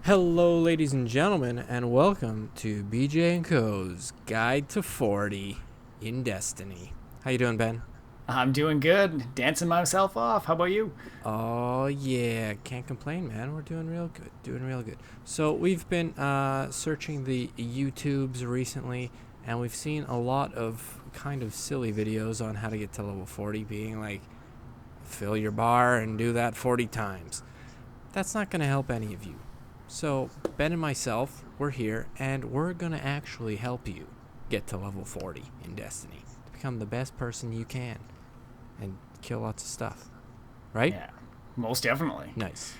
Hello, ladies and gentlemen, and welcome to BJ&Co's Guide to 40 in Destiny. How you doing, Ben? I'm doing good, dancing myself off. How about you? Oh, yeah, can't complain, man. We're doing real good. So we've been searching the YouTubes recently, and we've seen a lot of kind of silly videos on how to get to level 40, being like, fill your bar and do that 40 times. That's not going to help any of you. So, Ben and myself, we're here, and we're going to actually help you get to level 40 in Destiny. To become the best person you can and kill lots of stuff. Right? Yeah, most definitely. Nice.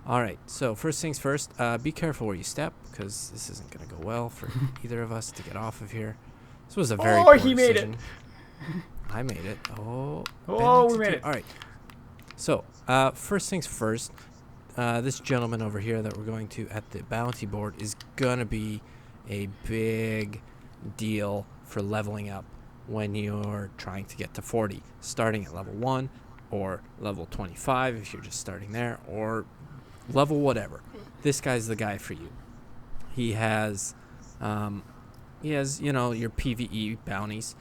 Alright, so first things first, be careful where you step, because this isn't going to go well for either of us to get off of here. This was a very poor he made decision. it. I made it. Oh, We made it. Alright, so, first things first, this gentleman over here that we're going to at the bounty board is gonna be a big deal for leveling up when you're trying to get to 40, starting at level 1 or level 25 if you're just starting there, or level whatever. This guy's the guy for you. He has your PvE bounties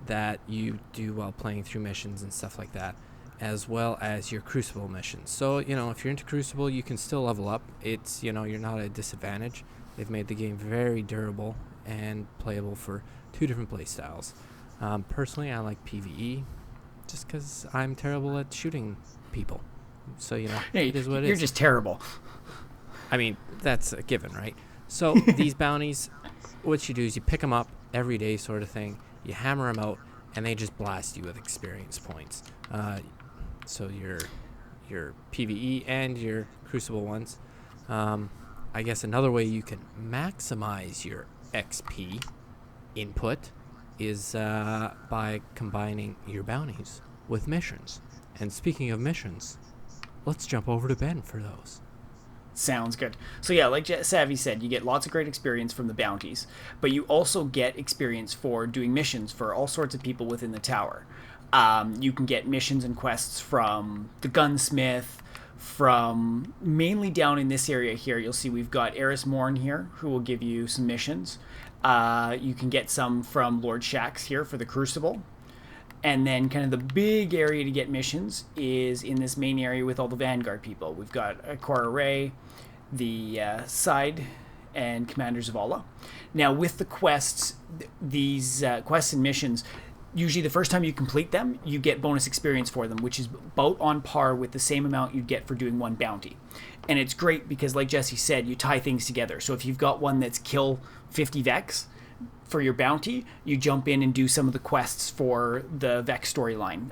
that you do while playing through missions and stuff like that, as well as your Crucible missions. So, if you're into Crucible, you can still level up. It's, you're not at a disadvantage. They've made the game very durable and playable for two different playstyles. Personally, I like PvE just because I'm terrible at shooting people. So, Hey, it is what it is. you're just terrible. I mean, that's a given, right? So, these bounties, what you do is you pick them up every day sort of thing. You hammer them out, and they just blast you with experience points. So your PvE and your Crucible ones. I guess another way you can maximize your XP input is by combining your bounties with missions. And speaking of missions, let's jump over to Ben for those. Sounds good. So yeah, like Savvy said, you get lots of great experience from the bounties, but you also get experience for doing missions for all sorts of people within the tower. You can get missions and quests from the gunsmith, from mainly down in this area here. You'll see we've got Eris Morn here, who will give you some missions. You can get some from Lord Shax here for the Crucible. And then kind of the big area to get missions is in this main area with all the Vanguard people. We've got Cora Ray, the Side, and Commanders of Allah. Now, with the quests, these quests and missions, usually the first time you complete them, you get bonus experience for them, which is about on par with the same amount you'd get for doing one bounty. And it's great because, like Jesse said, you tie things together. So if you've got one that's kill 50 Vex for your bounty, you jump in and do some of the quests for the Vex storyline,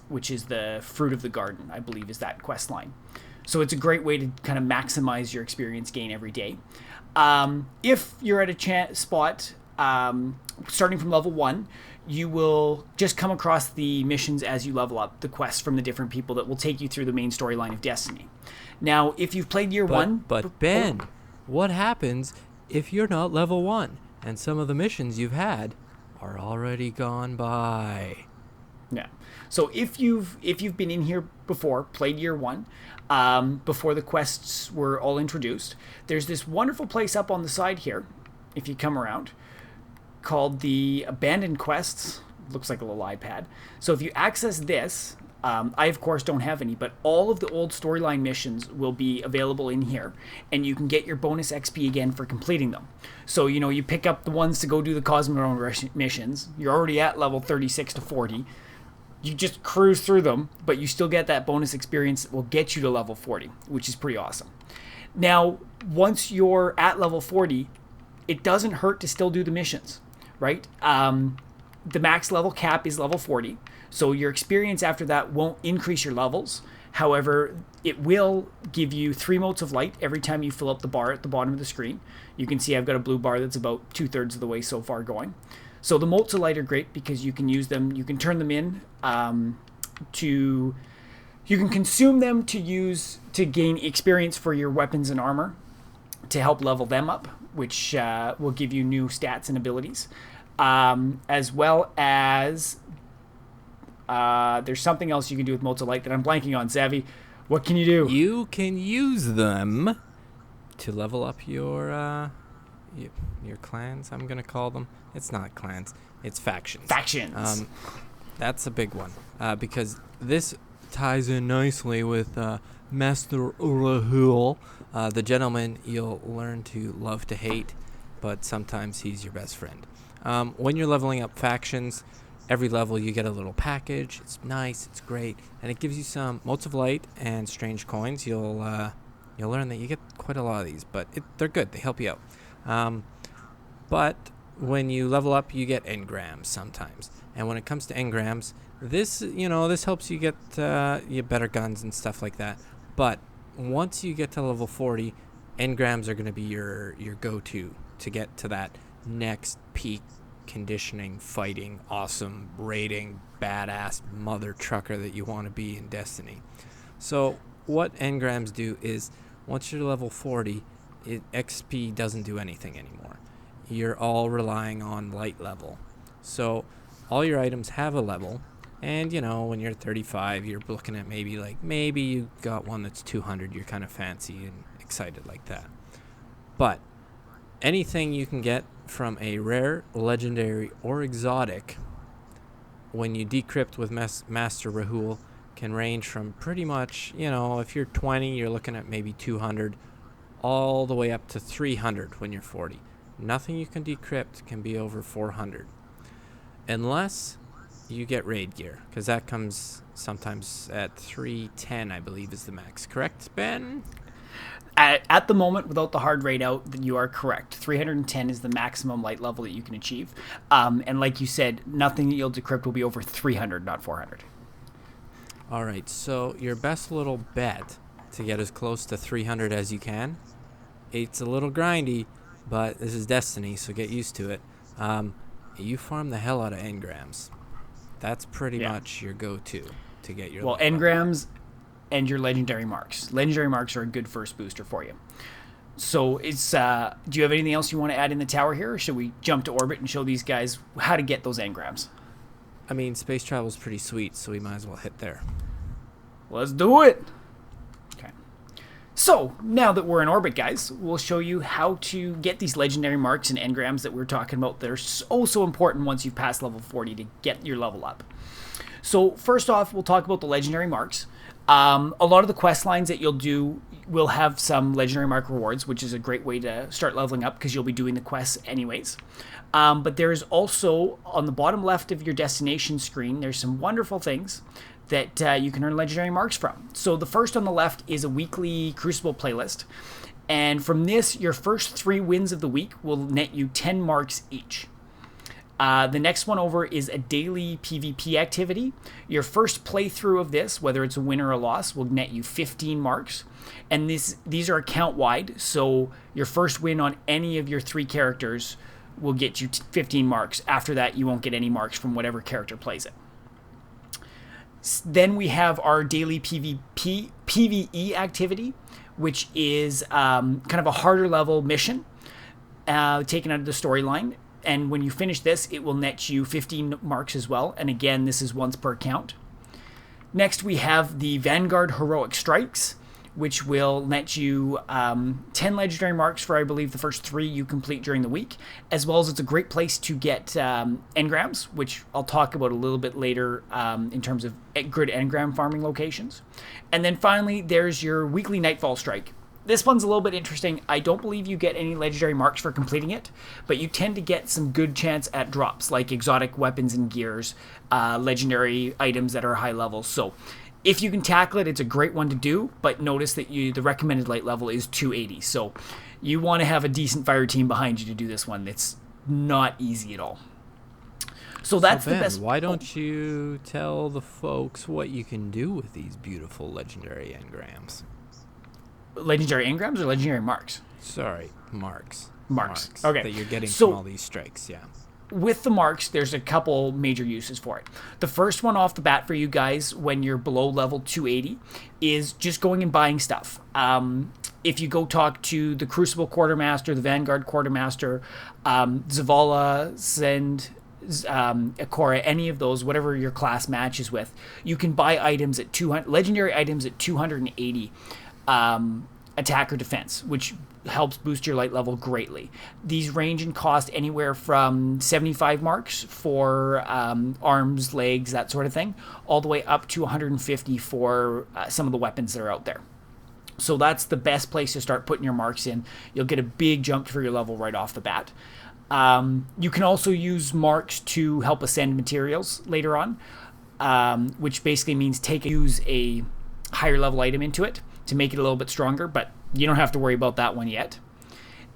which is the Fruit of the Garden, I believe is that quest line. So it's a great way to kind of maximize your experience gain every day. If you're at a spot starting from level 1, you will just come across the missions as you level up, the quests from the different people that will take you through the main storyline of Destiny. Now, if you've played year 1... But Ben, what happens if you're not level 1 and some of the missions you've had are already gone by? Yeah. So if you've been in here before, played year 1, before the quests were all introduced, there's this wonderful place up on the side here, if you come around, called the Abandoned Quests. Looks like a little iPad. So if you access this, I of course don't have any, but all of the old storyline missions will be available in here, and you can get your bonus XP again for completing them. So, you pick up the ones to go do the Cosmodrome missions. You're already at level 36 to 40. You just cruise through them, but you still get that bonus experience that will get you to level 40, which is pretty awesome. Now, once you're at level 40, it doesn't hurt to still do the missions, right? The max level cap is level 40, so your experience after that won't increase your levels. However, it will give you 3 motes of light every time you fill up the bar at the bottom of the screen. You can see I've got a blue bar that's about 2/3 of the way so far going. So the motes of light are great because you can use them, you can turn them in you can consume them to gain experience for your weapons and armor to help level them up, which will give you new stats and abilities. As well as there's something else you can do with motes of light that I'm blanking on. Savvy, what can you do? You can use them to level up your clans. I'm gonna call them. It's not clans. It's factions. Factions. That's a big one because this ties in nicely with Master Rahul, the gentleman you'll learn to love to hate, but sometimes he's your best friend. When you're leveling up factions, every level you get a little package. It's nice, it's great, and it gives you some motes of light and strange coins. You'll learn that you get quite a lot of these, but they're good. They help you out. But when you level up, you get engrams sometimes. And when it comes to engrams, this helps you get your better guns and stuff like that. But once you get to level 40, engrams are going to be your go-to to get to that next peak conditioning, fighting, awesome, raiding, badass mother trucker that you want to be in Destiny. So what engrams do is once you're level 40, XP doesn't do anything anymore. You're all relying on light level. So all your items have a level, and when you're 35, you're looking at maybe you got one that's 200. You're kind of fancy and excited like that. But anything you can get from a rare, legendary, or exotic when you decrypt with Master Rahul can range from pretty much, if you're 20, you're looking at maybe 200, all the way up to 300 when you're 40. Nothing you can decrypt can be over 400. Unless you get raid gear, because that comes sometimes at 310, I believe, is the max. Correct, Ben? At the moment, without the hard raid out, you are correct. 310 is the maximum light level that you can achieve. And like you said, nothing that you'll decrypt will be over 300, not 400. All right, so your best little bet to get as close to 300 as you can. It's a little grindy, but this is Destiny, so get used to it. You farm the hell out of engrams. That's pretty much your go-to to get your... Well, engrams and your legendary marks. Legendary marks are a good first booster for you. So it's do you have anything else you want to add in the tower here, or should we jump to orbit and show these guys how to get those engrams? I mean, space travel's pretty sweet, so we might as well hit there. Let's do it! Okay. So, now that we're in orbit, guys, we'll show you how to get these legendary marks and engrams that we're talking about that are so important once you've passed level 40 to get your level up. So, first off, we'll talk about the legendary marks. A lot of the quest lines that you'll do will have some legendary mark rewards, which is a great way to start leveling up because you'll be doing the quests anyways. But there's also, on the bottom left of your destination screen, there's some wonderful things that you can earn legendary marks from. So the first on the left is a weekly Crucible playlist. And from this, your first 3 wins of the week will net you 10 marks each. The next one over is a daily PvP activity. Your first playthrough of this, whether it's a win or a loss, will net you 15 marks. And these are account-wide, so your first win on any of your 3 characters will get you 15 marks. After that, you won't get any marks from whatever character plays it. Then we have our daily PvE activity, which is kind of a harder level mission taken out of the storyline. And when you finish this, it will net you 15 marks as well. And again, this is once per account. Next, we have the Vanguard Heroic Strikes, which will net you 10 legendary marks for, I believe, the first 3 you complete during the week, as well as it's a great place to get engrams, which I'll talk about a little bit later in terms of good engram farming locations. And then finally, there's your weekly Nightfall Strike. This one's a little bit interesting. I don't believe you get any legendary marks for completing it, but you tend to get some good chance at drops, like exotic weapons and gears, legendary items that are high levels. So if you can tackle it, it's a great one to do, but notice that the recommended light level is 280. So you want to have a decent fire team behind you to do this one. It's not easy at all. So that's Ben, the best. Why don't you tell the folks what you can do with these beautiful legendary engrams? Legendary engrams or legendary marks? Sorry, marks. Marks. Okay. That you're getting from all these strikes, yeah. With the marks, there's a couple major uses for it. The first one off the bat for you guys when you're below level 280 is just going and buying stuff. If you go talk to the Crucible Quartermaster, the Vanguard Quartermaster, Zavala, Zend, Akora, any of those, whatever your class matches with, you can buy items at 200, legendary items at 280. attack or defense, which helps boost your light level greatly. These range in cost anywhere from 75 marks for arms, legs, that sort of thing, all the way up to 150 for some of the weapons that are out there. So that's the best place to start putting your marks in. You'll get a big jump for your level right off the bat. You can also use marks to help ascend materials later on, which basically means use a higher level item into it to make it a little bit stronger, but you don't have to worry about that one yet.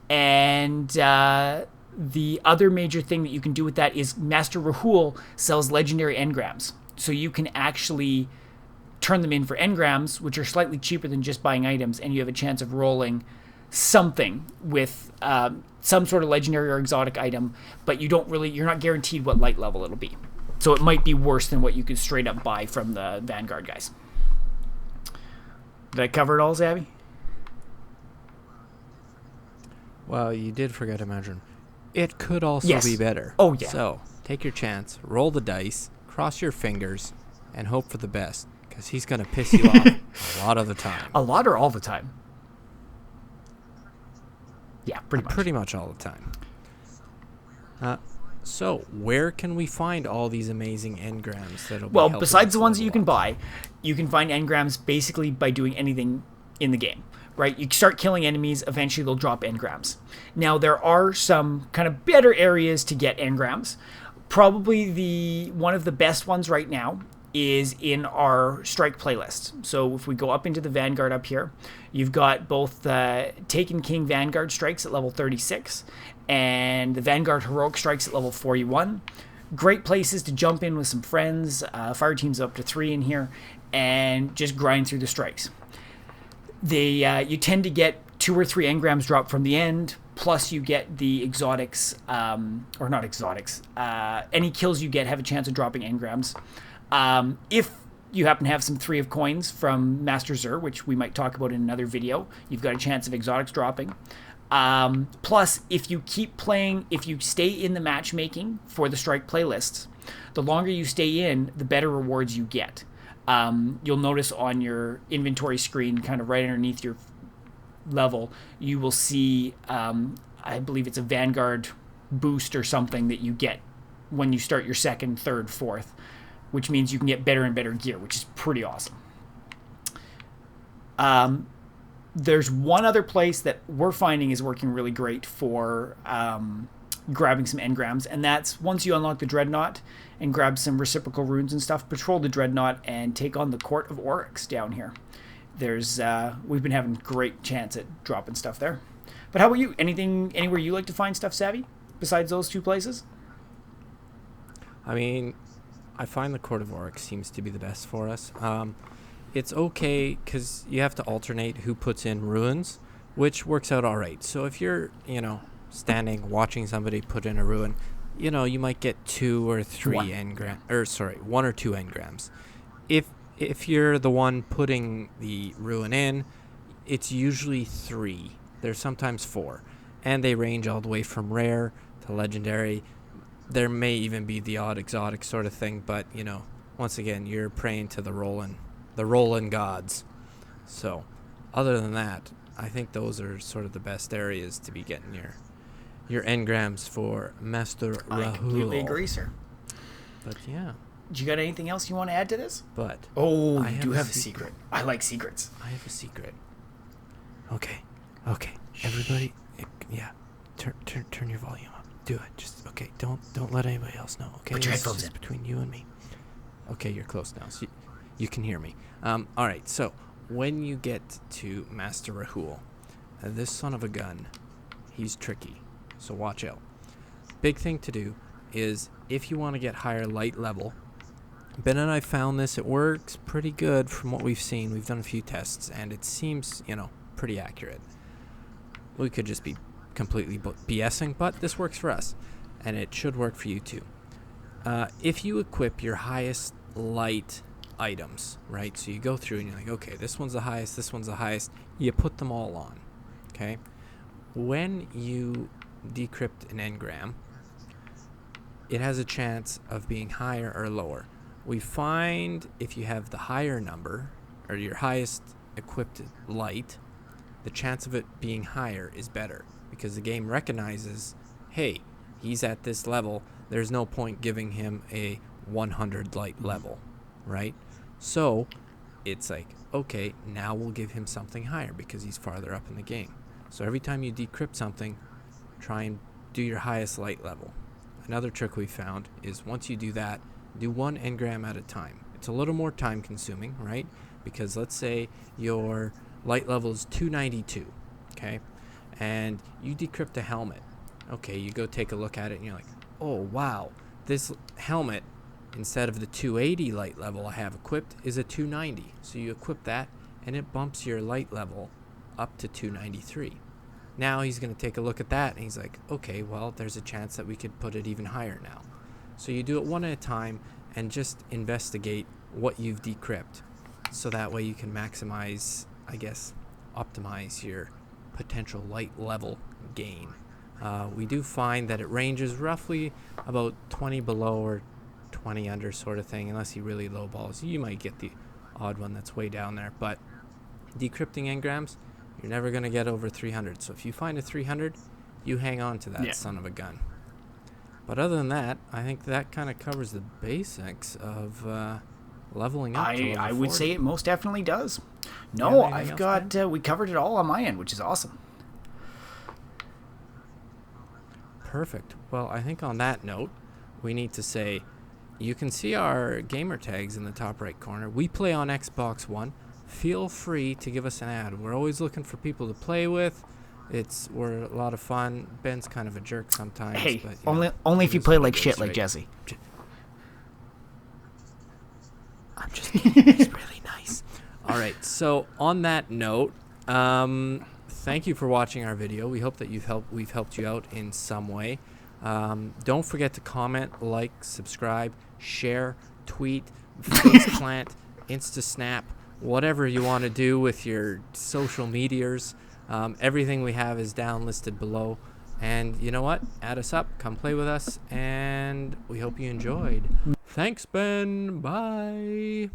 And the other major thing that you can do with that is Master Rahul sells legendary engrams. So you can actually turn them in for engrams, which are slightly cheaper than just buying items, and you have a chance of rolling something with some sort of legendary or exotic item, but you're not guaranteed what light level it'll be. So it might be worse than what you could straight up buy from the Vanguard guys. Did I cover it all, Zabby? Well, you did forget to mention, it could also Yes. be better. Oh, yeah. So, take your chance, roll the dice, cross your fingers, and hope for the best, because he's going to piss you off a lot of the time. A lot or all the time? Yeah, pretty much. Pretty much all the time. So, where can we find all these amazing engrams that'll be Well, helping besides us the ones that level you can up? buy, you can find engrams basically by doing anything in the game, right? You start killing enemies, eventually they'll drop engrams. Now, there are some kind of better areas to get engrams. Probably one of the best ones right now is in our strike playlist. So if we go up into the Vanguard up here, you've got both the Taken King Vanguard strikes at level 36 and the Vanguard Heroic strikes at level 41. Great places to jump in with some friends, fire teams up to 3 in here, and just grind through the strikes. You tend to get 2 or 3 engrams drop from the end, plus you get the exotics, or not exotics, any kills you get have a chance of dropping engrams. If you happen to have some 3 of coins from Master Zur, which we might talk about in another video, you've got a chance of exotics dropping. Plus, if you keep playing, if you stay in the matchmaking for the strike playlists, the longer you stay in, the better rewards you get. You'll notice on your inventory screen, kind of right underneath your level, you will see, I believe it's a Vanguard boost or something that you get when you start your 2nd, 3rd, 4th, which means you can get better and better gear, which is pretty awesome. There's one other place that we're finding is working really great for grabbing some engrams, and that's once you unlock the Dreadnought and grab some reciprocal runes and stuff, patrol the Dreadnought and take on the Court of Oryx down here. We've been having great chance at dropping stuff there. But how about you? Anywhere you like to find stuff, Savvy, besides those 2 places? I mean, I find the Court of Oryx seems to be the best for us. It's okay because you have to alternate who puts in ruins, which works out all right. So if you're, standing watching somebody put in a ruin, you might get 2 or 3 engrams, 1 or 2 engrams. If you're the one putting the ruin in, it's usually 3. There's sometimes 4, and they range all the way from rare to legendary. There may even be the odd exotic sort of thing, but once again, you're praying to the Roland gods. So, other than that, I think those are sort of the best areas to be getting your engrams for Master Rahul. I completely agree, sir. But yeah. Do you got anything else you want to add to this? But Oh, I you do have a secret. I like secrets. I have a secret. Okay. Everybody, turn your volume up. Do it. Just okay. Don't let anybody else know. Okay. Put your This is headphones just in. between you and me. Okay, you're close now, so you can hear me. All right. So when you get to Master Rahul, this son of a gun, he's tricky. So watch out. Big thing to do is if you want to get higher light level. Ben and I found this. It works pretty good from what we've seen. We've done a few tests, and it seems, pretty accurate. We could just be completely BSing, but this works for us, and it should work for you too. If you equip your highest light items, right? So you go through and you're like, okay, this one's the highest, this one's the highest. You put them all on, okay? When you decrypt an engram, it has a chance of being higher or lower. We find if you have the higher number, or your highest equipped light, the chance of it being higher is better, because the game recognizes, hey, he's at this level, there's no point giving him a 100 light level, right? So it's like, okay, now we'll give him something higher because he's farther up in the game. So every time you decrypt something, try and do your highest light level. Another trick we found is once you do that, do 1 engram at a time. It's a little more time consuming, right? Because let's say your light level is 292, okay? And you decrypt a helmet. Okay, you go take a look at it and you're like, oh wow, this helmet, instead of the 280 light level I have equipped, is a 290. So you equip that and it bumps your light level up to 293. Now he's going to take a look at that and he's like, okay, well, there's a chance that we could put it even higher now. So you do it one at a time and just investigate what you've decrypted. So that way you can maximize, I guess, optimize your potential light level gain. We do find that it ranges roughly about 20 below or 20 under sort of thing, unless he really lowballs. You might get the odd one that's way down there, but decrypting engrams, you're never going to get over 300. So if you find a 300, you hang on to that son of a gun. But other than that, I think that kind of covers the basics of leveling up. I would say it most definitely does. No, I've got, we covered it all on my end, which is awesome. Perfect. Well, I think on that note, we need to say, you can see our gamer tags in the top right corner. We play on Xbox One. Feel free to give us an ad. We're always looking for people to play with. We're a lot of fun. Ben's kind of a jerk sometimes. Hey, but, only if you play like shit like Jesse. I'm just he's really nice. All right, so on that note, thank you for watching our video. We hope that we've helped you out in some way. Don't forget to comment, like, subscribe, share, tweet, faceplant, Instasnap, whatever you want to do with your social medias. Everything we have is down listed below. And you know what? Add us up. Come play with us. And we hope you enjoyed. Thanks, Ben. Bye.